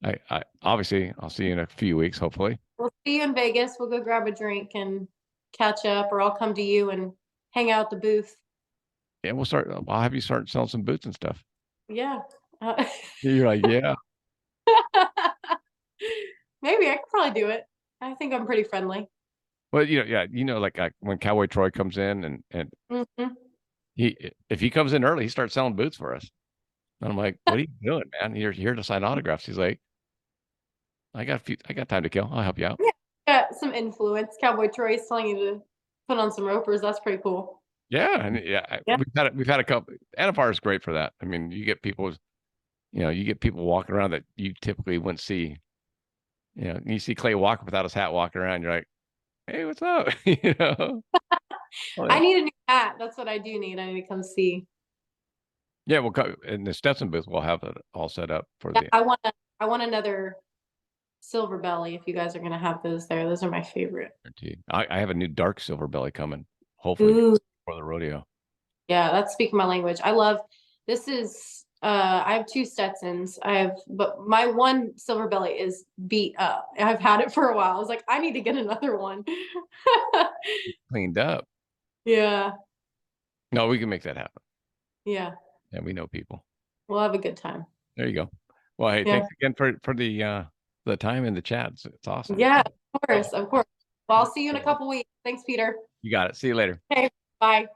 [SPEAKER 1] I obviously I'll see you in a few weeks, hopefully.
[SPEAKER 2] We'll see you in Vegas. We'll go grab a drink and catch up, or I'll come to you and hang out at the booth.
[SPEAKER 1] And I'll have you start selling some boots and stuff.
[SPEAKER 2] Yeah.
[SPEAKER 1] You're like, yeah.
[SPEAKER 2] Maybe I could probably do it. I think I'm pretty friendly.
[SPEAKER 1] Well, yeah, like when Cowboy Troy comes in and
[SPEAKER 2] Hmm.
[SPEAKER 1] if he comes in early, he starts selling boots for us. And I'm like, what are you doing, man? You're here to sign autographs. He's like, I got time to kill. I'll help you out.
[SPEAKER 2] Yeah. Got some influence. Cowboy Troy's telling you to put on some ropers. That's pretty cool.
[SPEAKER 1] Yeah, and yeah,
[SPEAKER 2] Yeah.
[SPEAKER 1] we've had a couple. NFR is great for that. I mean, you get people walking around that you typically wouldn't see. You see Clay Walker without his hat walking around. You're like, hey, what's up?
[SPEAKER 2] I need a new hat. That's what I do need. I need to come see.
[SPEAKER 1] Yeah, we'll go in the Stetson booth. We'll have it all set up for
[SPEAKER 2] Yeah,
[SPEAKER 1] the.
[SPEAKER 2] I want another silver belly if you guys are gonna have those there. Those are my favorite.
[SPEAKER 1] I have a new dark silver belly coming, hopefully
[SPEAKER 2] Ooh,
[SPEAKER 1] for the rodeo.
[SPEAKER 2] yeah, that's speaking my language. This is I have 2 Stetsons. But my one silver belly is beat up. I've had it for a while. I was like, I need to get another one.
[SPEAKER 1] Cleaned up.
[SPEAKER 2] Yeah,
[SPEAKER 1] No, we can make that happen.
[SPEAKER 2] yeah.
[SPEAKER 1] And we know people.
[SPEAKER 2] We'll have a good time.
[SPEAKER 1] There you go. Well, hey,
[SPEAKER 2] Yeah.
[SPEAKER 1] thanks again for the time in the chat. It's awesome.
[SPEAKER 2] Yeah, of course, of course. Well, I'll see you in a couple weeks. Thanks, Peter.
[SPEAKER 1] You got it. See you later.
[SPEAKER 2] Okay, bye.